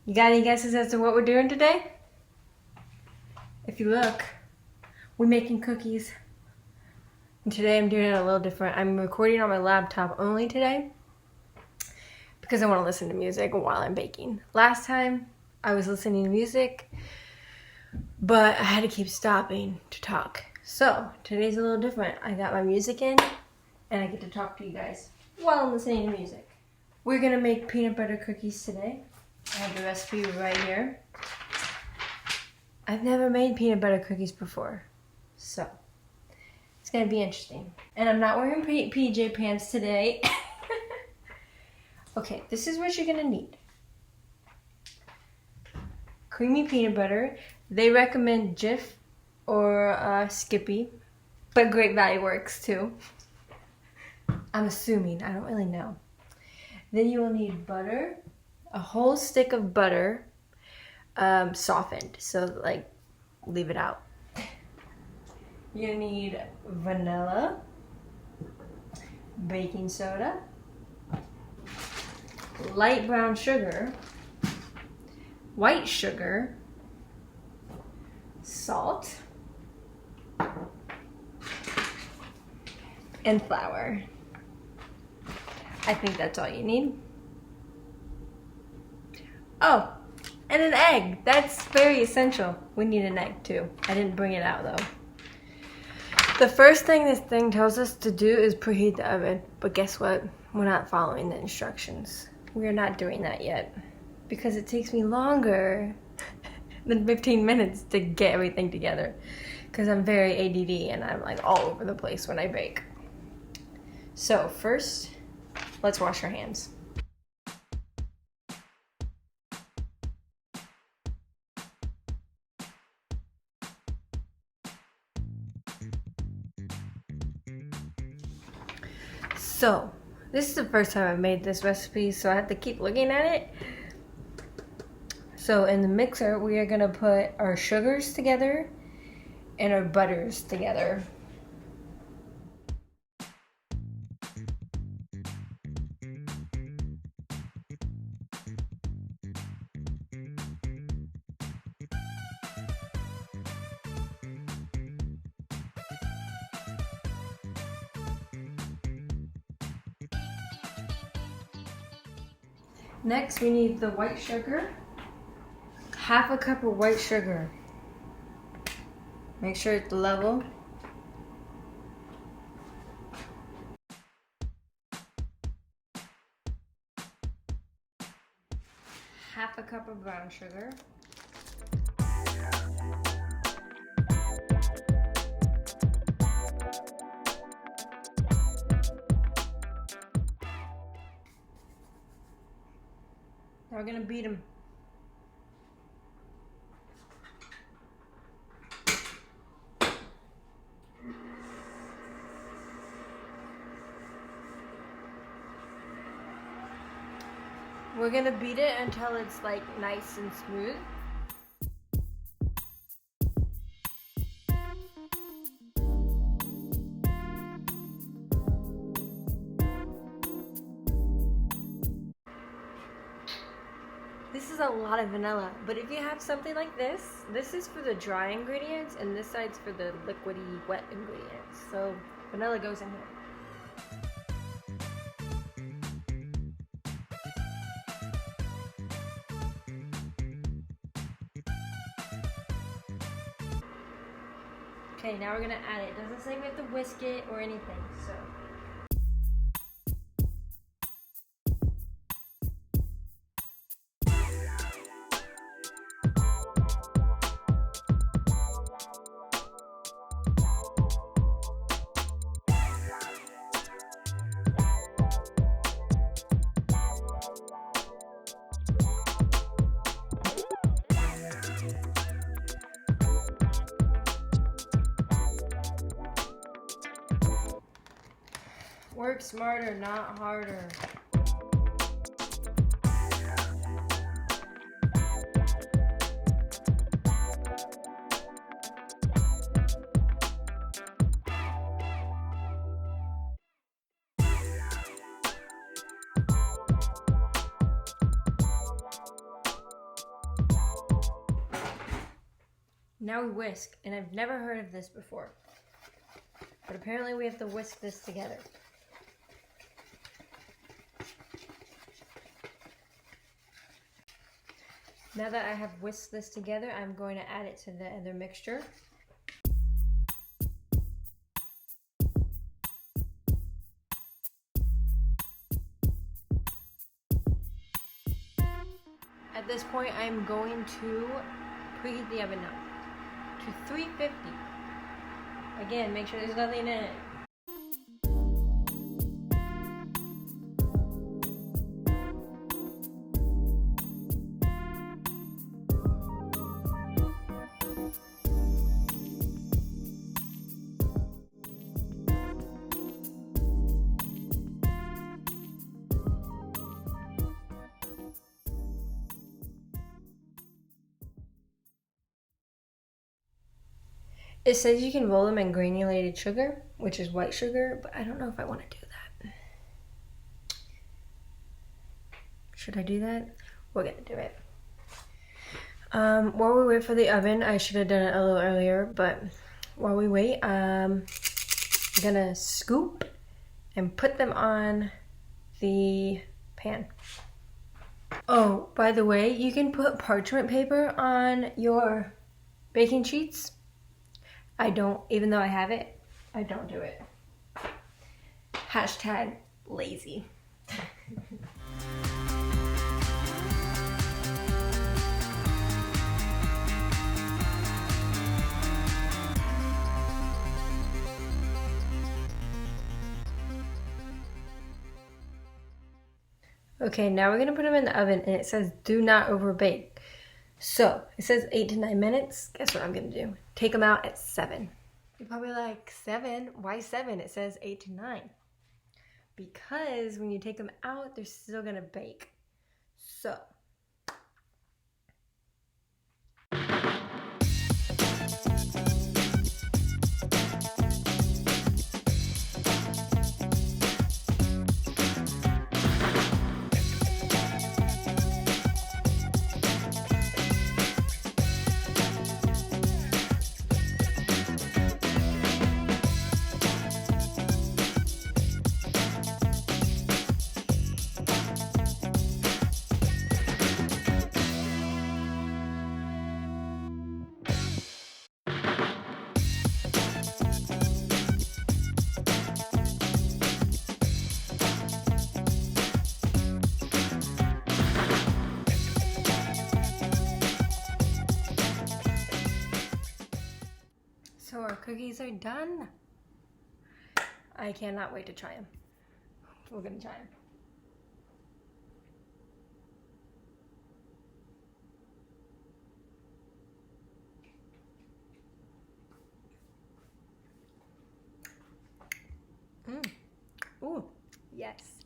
You got any guesses as to what we're doing today? If you look, we're making cookies. And today I'm doing it a little different. I'm recording on my laptop only today because I want to listen to music while I'm baking. Last time I was listening to music, but I had to keep stopping to talk. So today's a little different. I got my music in and I get to talk to you guys while I'm listening to music. We're gonna make peanut butter cookies today. I have the recipe right here. I've never made peanut butter cookies before, so it's gonna be interesting. And I'm not wearing PJ pants today. Okay, this is what you're gonna need. Creamy peanut butter. They recommend Jif or Skippy, but Great Value works too. I'm assuming, I don't really know. Then you will need butter, a whole stick of butter, softened, so like leave it out. You need vanilla, baking soda, light brown sugar, white sugar, salt, and flour. I think that's all you need. Oh, and an egg. That's very essential. We need an egg too. I didn't bring it out though. The first thing this thing tells us to do is preheat the oven. But guess what? We're not following the instructions. We're not doing that yet because it takes me longer than 15 minutes to get everything together because I'm very ADD and I'm like all over the place when I bake. So first, let's wash our hands. So, this is the first time I've made this recipe, so I have to keep looking at it. So in the mixer, we are gonna put our sugars together and our butters together. Next, we need the white sugar. Half a cup of white sugar. Make sure it's level. Half a cup of brown sugar. Now we're gonna beat them. We're gonna beat it until it's like nice and smooth. This is a lot of vanilla, but if you have something like this is for the dry ingredients and this side's for the liquidy wet ingredients. So vanilla goes in here. Okay, now we're gonna add it. It doesn't say we have to whisk it or anything, so. Work smarter, not harder. Now we whisk, and I've never heard of this before. But apparently we have to whisk this together. Now that I have whisked this together, I'm going to add it to the other mixture. At this point, I'm going to preheat the oven now to 350. Again, make sure there's nothing in it. It says you can roll them in granulated sugar, which is white sugar, but I don't know if I want to do that. Should I do that? We're gonna do it. While we wait for the oven, I should have done it a little earlier, but while we wait, I'm gonna scoop and put them on the pan. Oh, by the way, you can put parchment paper on your baking sheets. I don't, even though I have it, I don't do it. Hashtag lazy. Okay, now we're gonna put them in the oven, and it says do not overbake. So it says 8 to 9 minutes. Guess what I'm gonna do? Take them out at 7. You're probably like, 7? Why 7? It says 8 to 9. Because when you take them out, they're still gonna bake. So. So our cookies are done. I cannot wait to try them. We're gonna try them. Ooh, yes.